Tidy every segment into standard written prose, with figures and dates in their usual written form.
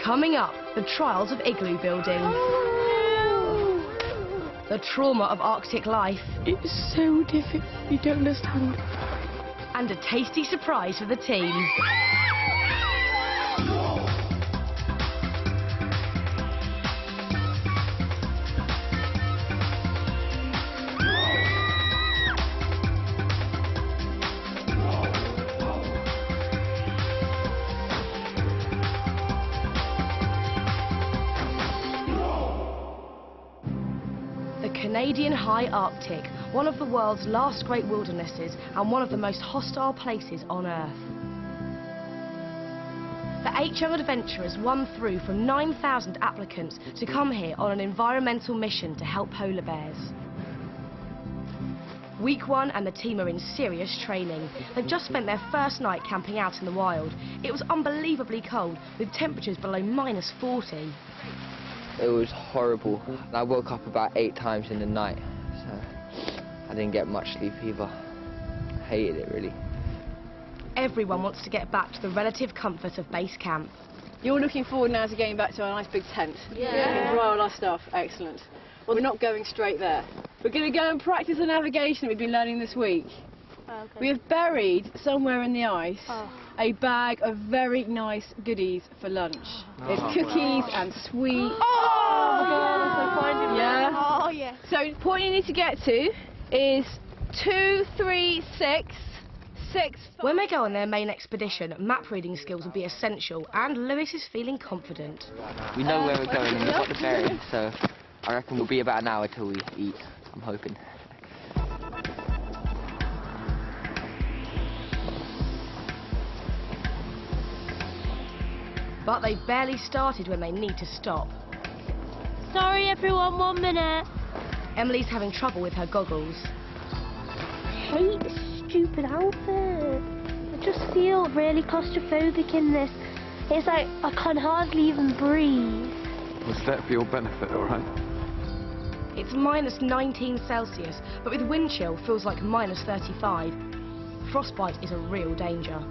Coming up, the trials of igloo building. The trauma of Arctic life. It's so difficult, you don't understand. And a tasty surprise for the team. The Canadian High Arctic, one of the world's last great wildernesses and one of the most hostile places on Earth. The 8 young adventurers won through from 9,000 applicants to come here on an environmental mission to help polar bears. Week 1 and the team are in serious training. They've just spent their first night camping out in the wild. It was unbelievably cold, with temperatures below -40. It was horrible. I woke up about 8 times in the night, so I didn't get much sleep either. I hated it, really. Everyone wants to get back to the relative comfort of base camp. You're looking forward now to getting back to our nice big tent. Yeah. We can dry all our stuff. Excellent. Well, we're not going straight there. We're going to go and practice the navigation we've been learning this week. Oh, okay. We have buried somewhere in the ice a bag of very nice goodies for lunch. There's cookies and sweets. Yeah. Oh, yeah. So the point you need to get to is 236 6. When they go on their main expedition, map reading skills will be essential, and Lewis is feeling confident. We know where we're going and we've got the bearings, so I reckon we'll be about an hour till we eat, I'm hoping. But they've barely started when they need to stop. Sorry everyone, 1 minute. Emily's having trouble with her goggles. I hate this stupid outfit. I just feel really claustrophobic in this. It's like I can hardly even breathe. Was that for your benefit, all right? It's -19 Celsius, but with wind chill feels like -35. Frostbite is a real danger.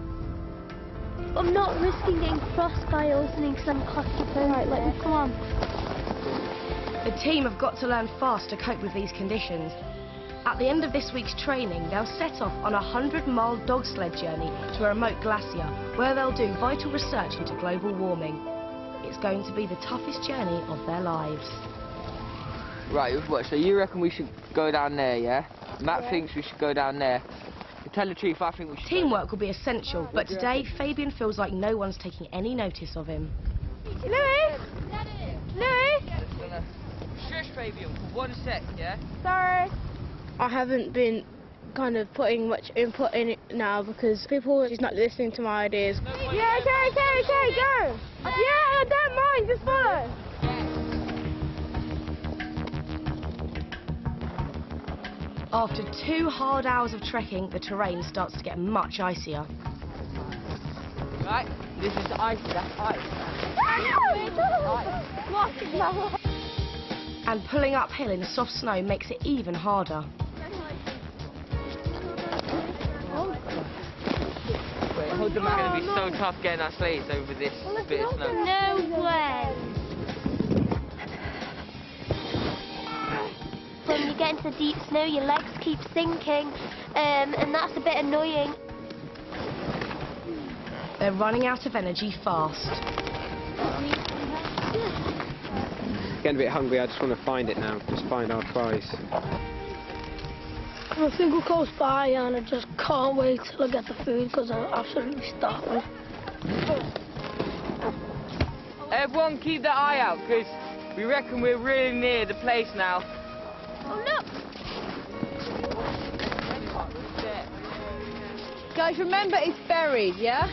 I'm not risking getting frostbite or something because I'm claustrophobic. Right, let me come on. The team have got to learn fast to cope with these conditions. At the end of this week's training, they'll set off on a 100-mile dog sled journey to a remote glacier, where they'll do vital research into global warming. It's going to be the toughest journey of their lives. Right, what, so you reckon we should go down there, yeah? Matt thinks we should go down there. To tell the truth, I think we should... Teamwork will be essential, but today Fabian feels like no one's taking any notice of him. Louis! Louis! Shush, Fabian, for 1 sec, yeah? Sorry. I haven't been kind of putting much input in it now because people are just not listening to my ideas. Yeah, okay, go! Yeah, I don't mind, just follow. After 2 hard hours of trekking, the terrain starts to get much icier. Right, this is ice, that's ice. And pulling uphill in soft snow makes it even harder. Wait, hold them. It's going to be so tough getting our sleds over this bit of snow. No way. When you get into the deep snow, your legs keep sinking, and that's a bit annoying. They're running out of energy fast. Getting a bit hungry, I just want to find it now, just find our prize. I think we're close by and I just can't wait till I get the food because I'm absolutely starving. Everyone keep their eye out, because we reckon we're really near the place now. Oh, look! Guys, remember it's buried, yeah?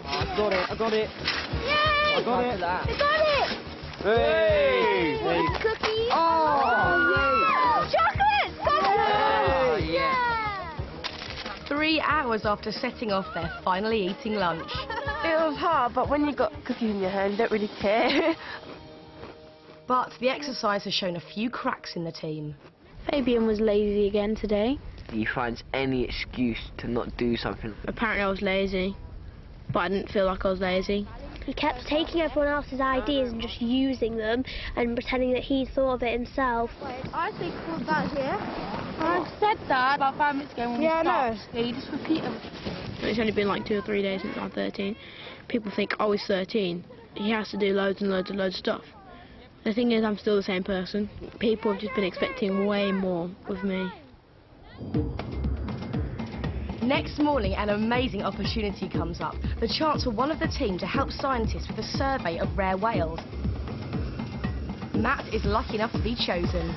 I got it. Yay! I got it. I got it! Hey! Cookies! Oh! Chocolates! Oh, yeah. 3 hours after setting off, they're finally eating lunch. It was hard, but when you got cookies in your hand, you don't really care. But the exercise has shown a few cracks in the team. Fabian was lazy again today. He finds any excuse to not do something. Apparently I was lazy, but I didn't feel like I was lazy. He kept taking everyone else's ideas and just using them and pretending that he thought of it himself. I think put that here. I said that about 5 minutes ago when we stopped. Yeah, you just repeat them. It's only been like 2 or 3 days since I'm 13. People think, oh, he's 13. He has to do loads and loads and loads of stuff. The thing is, I'm still the same person. People have just been expecting way more of me. Next morning, an amazing opportunity comes up. The chance for one of the team to help scientists with a survey of rare whales. Matt is lucky enough to be chosen.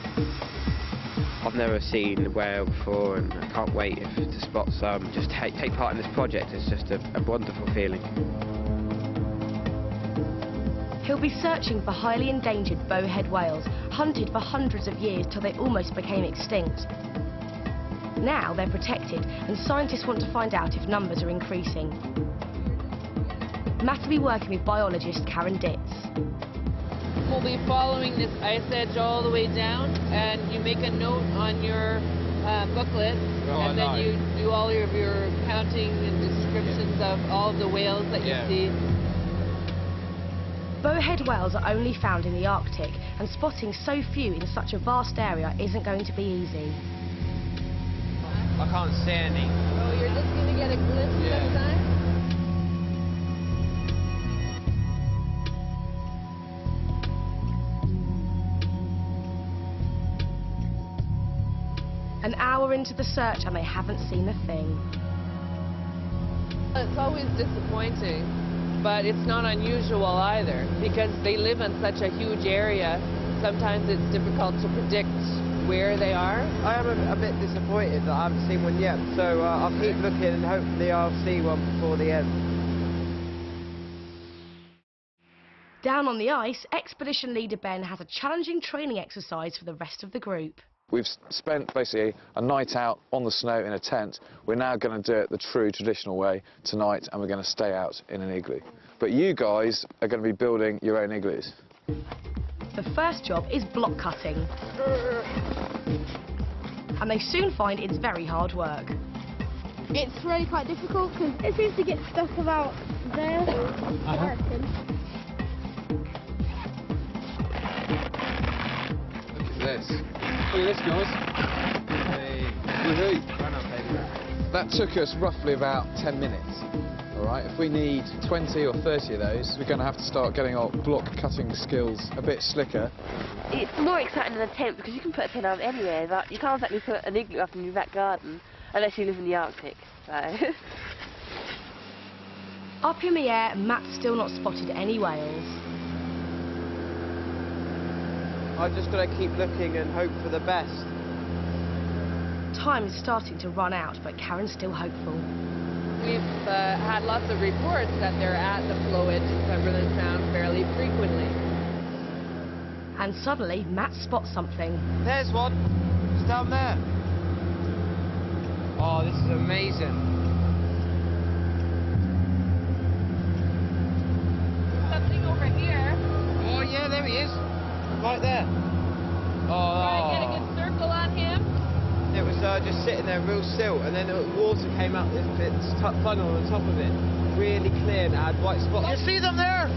I've never seen a whale before and I can't wait to spot some. Just take part in this project. It's just a wonderful feeling. He'll be searching for highly endangered bowhead whales, hunted for hundreds of years till they almost became extinct. Now they're protected, and scientists want to find out if numbers are increasing. Matt will be working with biologist Karen Ditz. We'll be following this ice edge all the way down, and you make a note on your booklet, and then you do all of your counting and descriptions of all of the whales that you see. Bowhead whales are only found in the Arctic, and spotting so few in such a vast area isn't going to be easy. I can't see any. Oh, you're just going to get a glimpse sometime? An hour into the search and they haven't seen a thing. It's always disappointing, but it's not unusual either, because they live in such a huge area. Sometimes it's difficult to predict where they are. I am a bit disappointed that I haven't seen one yet, so I'll keep looking and hopefully I'll see one before the end. Down on the ice, expedition leader Ben has a challenging training exercise for the rest of the group. We've spent basically a night out on the snow in a tent. We're now going to do it the true traditional way tonight, and we're going to stay out in an igloo. But you guys are going to be building your own igloos. The first job is block cutting. And they soon find it's very hard work. It's really quite difficult because it seems to get stuck about there. I reckon. Look at this. Look at this, guys. Hey. Woohoo. That took us roughly about 10 minutes. All right, if we need 20 or 30 of those, we're going to have to start getting our block cutting skills a bit slicker. It's more exciting than a tent because you can put a tent up anywhere. But you can't exactly put an igloo up in your back garden unless you live in the Arctic. So. Up in the air, Matt's still not spotted any whales. I've just got to keep looking and hope for the best. Time is starting to run out, but Karen's still hopeful. We've had lots of reports that they're at the floe edge in Cumberland Sound fairly frequently. And suddenly, Matt spots something. There's one. It's down there. Oh, this is amazing. Something over here. Oh, yeah, there he is. Right there. Oh. Try and get a good circle on him. It was just sitting there real still, and then the water came out this funnel on the top of it. Really clear and it had white spots. You see them there?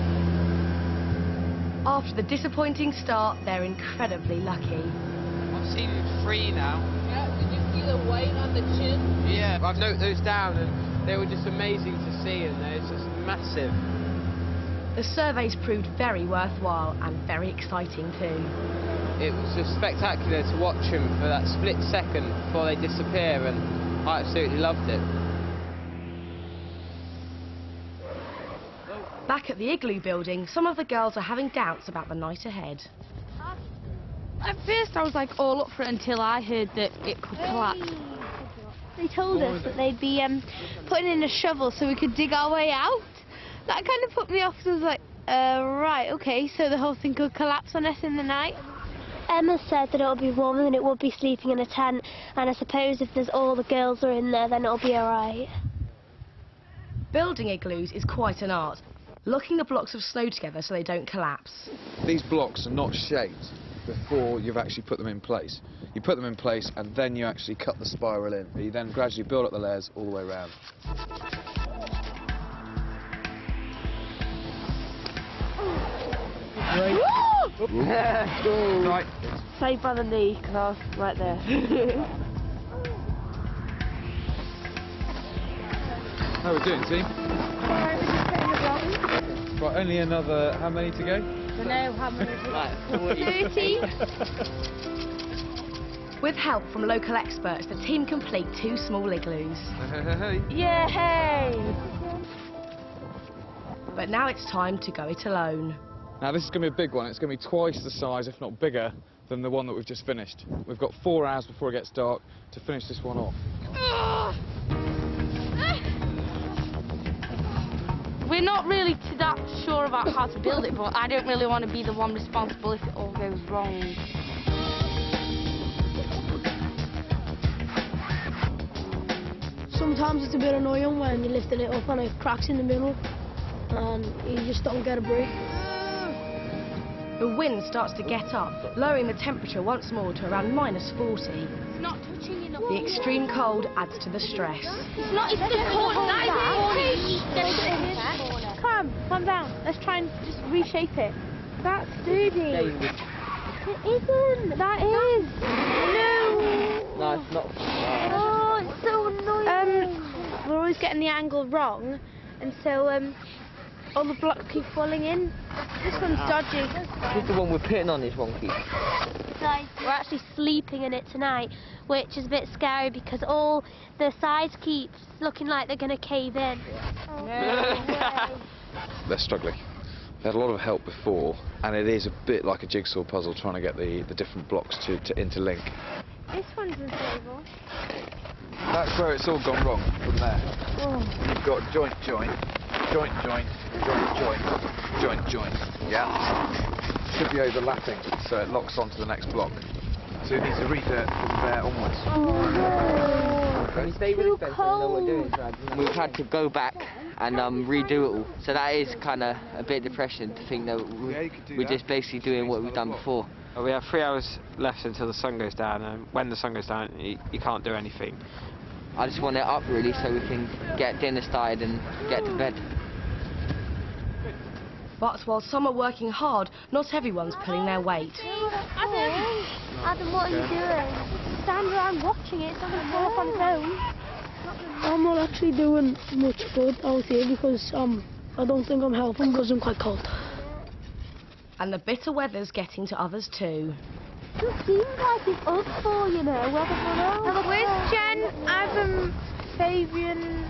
After the disappointing start, they're incredibly lucky. I've seen 3 now. Yeah, did you see the white on the chin? Yeah, I've noted those down and they were just amazing to see, and they're just massive. The surveys proved very worthwhile and very exciting too. It was just spectacular to watch them for that split second before they disappear, and I absolutely loved it. Back at the igloo building, some of the girls are having doubts about the night ahead. At first I was like all up for it until I heard that it could collapse. They told us that they'd be putting in a shovel so we could dig our way out. That kind of put me off, because I was like, right, okay, so the whole thing could collapse on us in the night. Emma said that it'll be warmer than it would be sleeping in a tent, and I suppose if there's all the girls are in there, then it'll be alright. Building igloos is quite an art, locking the blocks of snow together so they don't collapse. These blocks are not shaped before you've actually put them in place. You put them in place and then you actually cut the spiral in. You then gradually build up the layers all the way around. Right. Saved by the knee, because I was right there. How are we doing, team? Right, only another, how many to go? No, how many? Right, 30. With help from local experts, the team complete 2 small igloos. Yay! But now it's time to go it alone. Now this is going to be a big one. It's going to be twice the size, if not bigger, than the one that we've just finished. We've got 4 hours before it gets dark to finish this one off. We're not really that sure about how to build it, but I don't really want to be the one responsible if it all goes wrong. Sometimes it's a bit annoying when you're lifting it up and it cracks in the middle and you just don't get a break. The wind starts to get up, lowering the temperature once more to around -40. It's not touching enough. The extreme cold adds to the stress. It's not, it's the corner. Calm down. Let's try and just reshape it. That's sturdy. It isn't. That is. No, it's not. Oh, it's so annoying. We're always getting the angle wrong, and so all the blocks keep falling in. This one's dodgy. I think the one we're pitting on is wonky. Guys, we're actually sleeping in it tonight, which is a bit scary because all the sides keep looking like they're going to cave in. Oh, They're struggling. They had a lot of help before, and it is a bit like a jigsaw puzzle trying to get the different blocks to interlink. This one's unstable. That's where it's all gone wrong from there. You've got joint, joint, joint, joint, joint, joint, joint, joint. Yeah. Should be overlapping, so it locks onto the next block. So you need to read it from there onwards. Can we stay with it then so we know what we're doing? We've had to go back and redo it all. So that is kind of a bit depressing to think that we're just basically doing what we've done before. We have 3 hours left until the sun goes down, and when the sun goes down, you can't do anything. I just want it up really so we can get dinner started and get to bed. But while some are working hard, not everyone's pulling their weight. Adam, what are you doing? Stand around watching it, it's not going to fall off on its own. I'm not actually doing much good out here because I don't think I'm helping because I'm quite cold. And the bitter weather's getting to others too. It seems like it's us four, you know, Where's Jen, Adam, Fabian?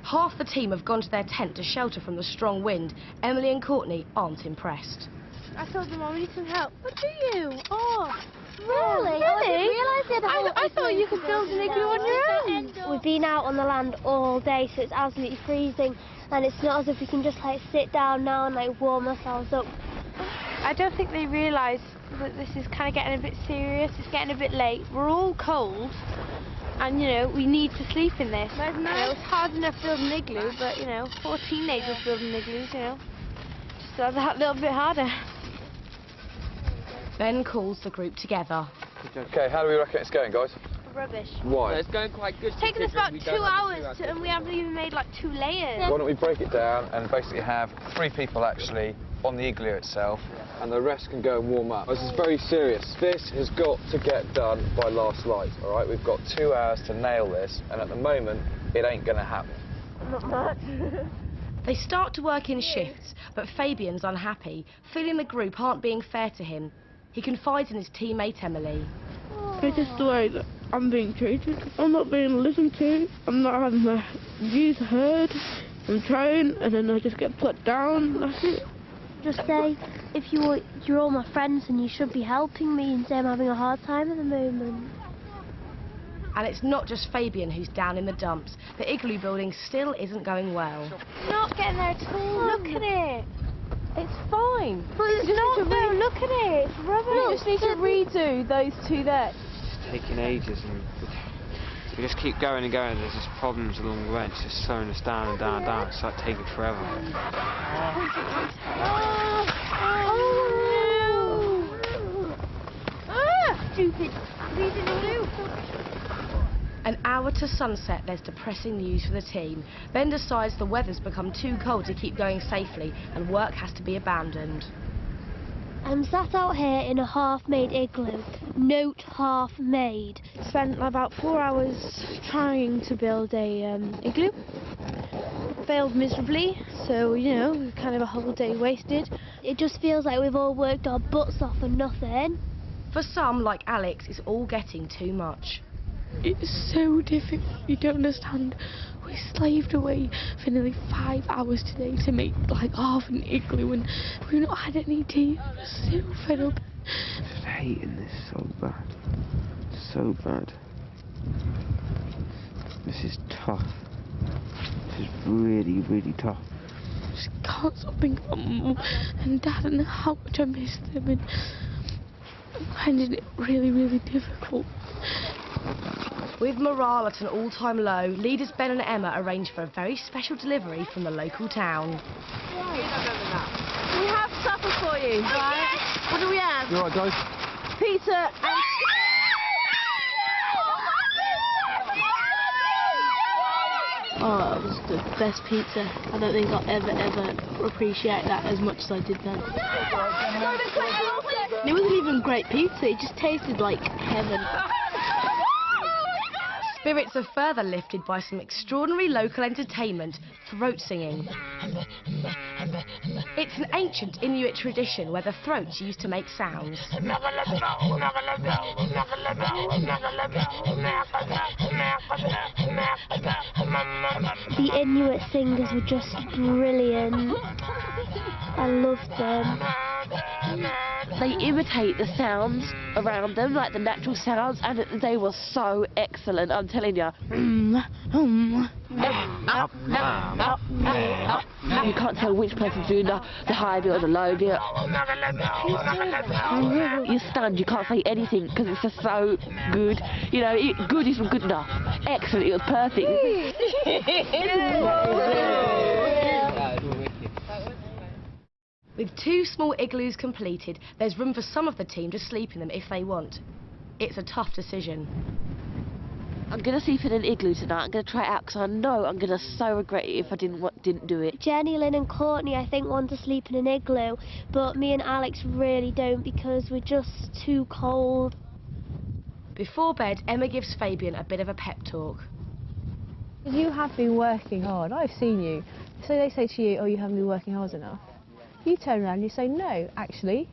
Half the team have gone to their tent to shelter from the strong wind. Emily and Courtney aren't impressed. I told them I need some help. What do you? Oh, Really? Really? I didn't realise you had a whole I thought you could build an igloo on your own. We've been out on the land all day, so it's absolutely freezing, and it's not as if we can just like sit down now and like warm ourselves up. I don't think they realise that this is kind of getting a bit serious. It's getting a bit late. We're all cold, and you know we need to sleep in this. You know, it's hard enough building an igloo, but you know, 4 teenagers building igloos, you know, just that little bit harder. Ben calls the group together. Okay, how do we reckon it's going, guys? Rubbish. Why? It's going quite good. It's taken us about 2 hours, and we haven't even made like 2 layers. Why don't we break it down and basically have 3 people actually on the igloo itself, and the rest can go and warm up. This is very serious. This has got to get done by last light, all right? We've got 2 hours to nail this, and at the moment, it ain't going to happen. Not much. They start to work in shifts, but Fabian's unhappy, feeling the group aren't being fair to him. He confides in his teammate Emily. It's just the way that I'm being treated. I'm not being listened to. I'm not having my views heard. I'm trying, and then I just get put down. That's it. Just say, if you're all my friends and you should be helping me, and say I'm having a hard time at the moment. And it's not just Fabian who's down in the dumps. The igloo building still isn't going well. Not getting there at all. Look at it. It's fine. But it's not though. Look at it. It's rubbish. We just need to redo those 2 there. It's taking ages, and we just keep going and going. There's just problems along the way. It's just slowing us down and down and down. It's like taking forever. stupid. He's in the blue. An hour to sunset, there's depressing news for the team. Ben decides the weather's become too cold to keep going safely and work has to be abandoned. I'm sat out here in a half-made igloo. Note half-made. Spent about 4 hours trying to build a igloo. Failed miserably, so, you know, kind of a whole day wasted. It just feels like we've all worked our butts off for nothing. For some, like Alex, it's all getting too much. It's so difficult, you don't understand. We slaved away for nearly 5 hours today to make like half an igloo and we've not had any tea. I'm so fed up. Just hating this so bad. So bad. This is tough. This is really, really tough. I just can't stop thinking about Mum and Dad and how much I miss them, and I'm finding it really, really difficult. With morale at an all-time low, leaders Ben and Emma arrange for a very special delivery from the local town. We have supper for you, right? What do we have? You alright, guys? Pizza and... Oh, that was the best pizza. I don't think I'll ever appreciate that as much as I did then. It wasn't even great pizza, it just tasted like heaven. Spirits are further lifted by some extraordinary local entertainment, throat singing. It's an ancient Inuit tradition where the throats used to make sounds. The Inuit singers were just brilliant. I loved them. They imitate the sounds around them, like the natural sounds, and they were so excellent, I'm telling you. You can't tell which person's doing the high bit or the low bit. You're stunned, you can't say anything because it's just so good. You know, good isn't good enough. Excellent, it was perfect. With 2 small igloos completed, there's room for some of the team to sleep in them if they want. It's a tough decision. I'm going to sleep in an igloo tonight. I'm going to try it out because I know I'm going to so regret it if I didn't do it. Jenny, Lynn and Courtney, I think, want to sleep in an igloo, but me and Alex really don't because we're just too cold. Before bed, Emma gives Fabian a bit of a pep talk. You have been working hard, I've seen you. So they say to you, oh, you haven't been working hard enough. You turn around and you say, no, actually,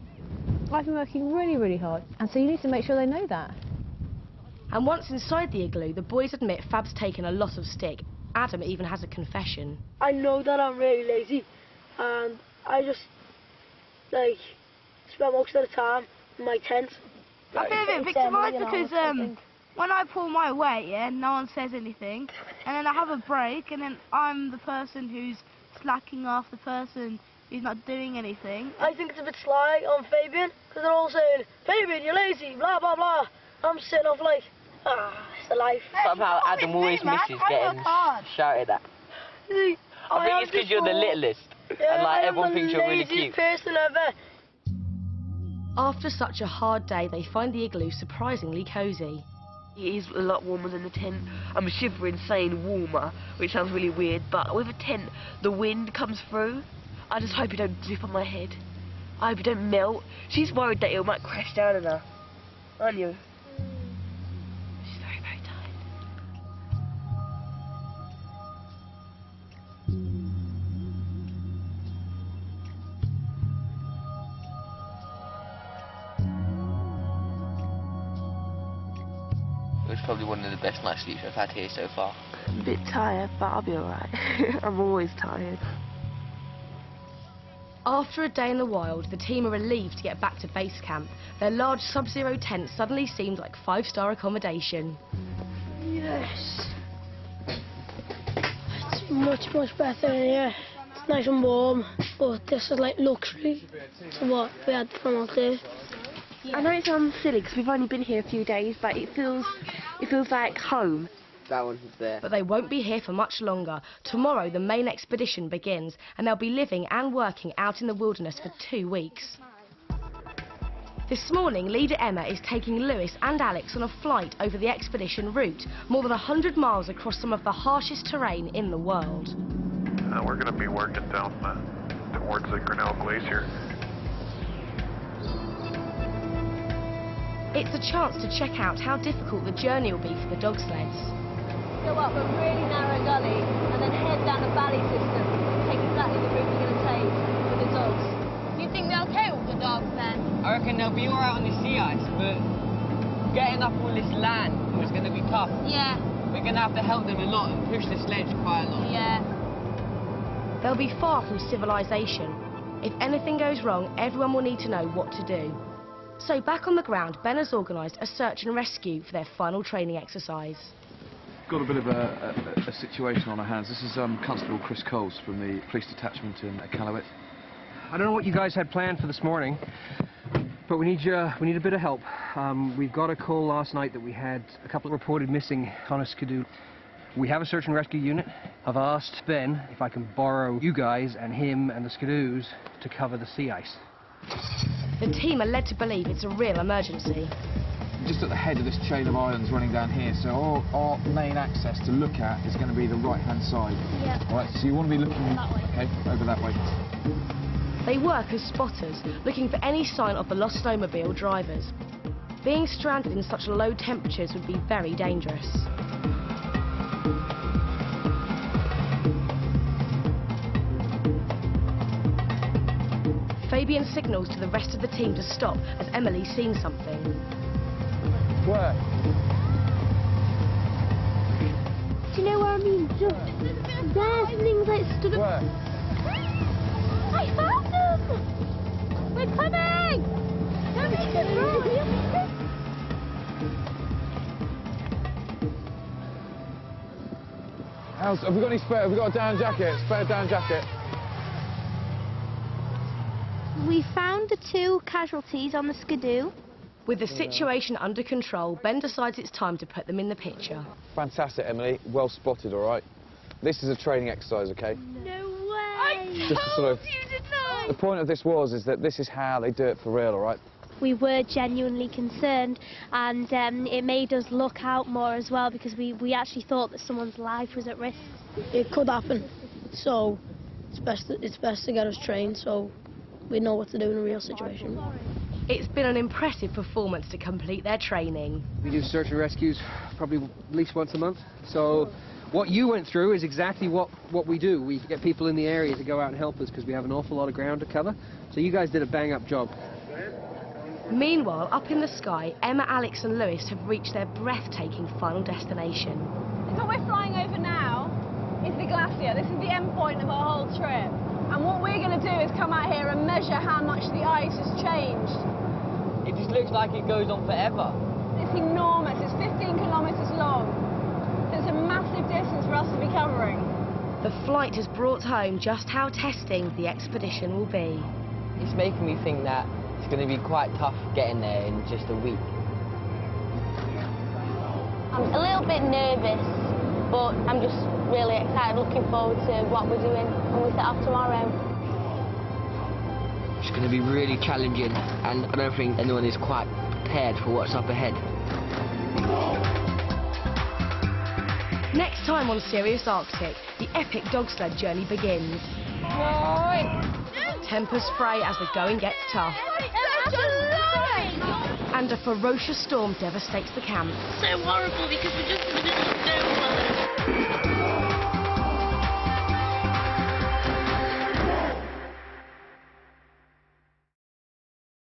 I've been working really, really hard. And so you need to make sure they know that. And once inside the igloo, the boys admit Fab's taken a lot of stick. Adam even has a confession. I know that I'm really lazy, and I just, like, spend most of the time in my tent. I feel a bit victimised because when I pull my weight, yeah, no one says anything, and then I have a break, and then I'm the person who's slacking off, the person who's not doing anything. I think it's a bit sly on Fabian, because they're all saying, Fabian, you're lazy, blah, blah, blah. I'm sitting off like, it's the life. Somehow Adam always misses getting shouted at. I think it's because you're the littlest, and like everyone thinks you're really cute. Person ever. After such a hard day, they find the igloo surprisingly cosy. It is a lot warmer than the tent. I'm shivering saying warmer, which sounds really weird, but with a tent, the wind comes through. I just hope you don't drip on my head. I hope you don't melt. She's worried that it might crash down on her. Aren't you? She's very, very tired. It was probably one of the best night's sleeps I've had here so far. I'm a bit tired, but I'll be alright. I'm always tired. After a day in the wild, the team are relieved to get back to base camp. Their large sub-zero tent suddenly seemed like 5-star accommodation. Yes. It's much, much better in here. It's nice and warm, but this is like luxury to what we had from out there. I know it sounds silly because we've only been here a few days, but it feels like home. That one's there. But they won't be here for much longer. Tomorrow the main expedition begins and they'll be living and working out in the wilderness for 2 weeks. This morning, leader Emma is taking Lewis and Alex on a flight over the expedition route, more than 100 miles across some of the harshest terrain in the world. We're going to be working down towards the Grinnell Glacier. It's a chance to check out how difficult the journey will be for the dog sleds. Go up a really narrow gully and then head down a valley system, take exactly the route we're going to take with the dogs. Do you think they'll cope with the dogs then? I reckon they'll be alright on the sea ice, but getting up all this land is going to be tough. Yeah. We're going to have to help them a lot and push the sledge quite a lot. Yeah. They'll be far from civilization. If anything goes wrong, everyone will need to know what to do. So back on the ground, Ben has organised a search and rescue for their final training exercise. Got a bit of a situation on our hands. This is Constable Chris Coles from the police detachment in Callowit. I don't know what you guys had planned for this morning, but we need a bit of help. We've got a call last night that we had a couple reported missing on a skidoo. We have a search and rescue unit. I've asked Ben if I can borrow you guys and him and the skidoos to cover the sea ice. The team are led to believe it's a real emergency. Just at the head of this chain of islands running down here, so our main access to look at is going to be the right-hand side. Yeah. All right, so you want to be looking that way. Okay, over that way. They work as spotters, looking for any sign of the lost snowmobile drivers. Being stranded in such low temperatures would be very dangerous. Fabian signals to the rest of the team to stop as Emily's seen something. Where? Do you know where I mean? Just there's things like stood up. Where? I found them! We're coming! Don't make it wrong! Have we got any spare? Have we got a down jacket? Spare down jacket? We found the 2 casualties on the skidoo. With the situation under control, Ben decides it's time to put them in the picture. Fantastic, Emily. Well spotted, all right? This is a training exercise, okay? No way! Just to sort of... The point of this is that this is how they do it for real, all right? We were genuinely concerned, and it made us look out more as well, because we actually thought that someone's life was at risk. It could happen, so it's best to get us trained so we know what to do in a real situation. It's been an impressive performance to complete their training. We do search and rescues probably at least once a month, so what you went through is exactly what we do. We get people in the area to go out and help us because we have an awful lot of ground to cover, so you guys did a bang-up job. Meanwhile, up in the sky, Emma, Alex and Lewis have reached their breathtaking final destination. What we're flying over now is the glacier. This is the end point of our whole trip. And what we're going to do is come out here and measure how much the ice has changed. It just looks like it goes on forever. It's enormous. It's 15 kilometres long. So it's a massive distance for us to be covering. The flight has brought home just how testing the expedition will be. It's making me think that it's going to be quite tough getting there in just a week. I'm a little bit nervous, but I'm just really excited, looking forward to what we're doing when we set off tomorrow. It's going to be really challenging, and I don't think anyone is quite prepared for what's up ahead. Next time on Sirius Arctic, the epic dog sled journey begins. Tempers fray as the going gets tough. And a ferocious storm devastates the camp. So horrible because we're just in the middle of nowhere.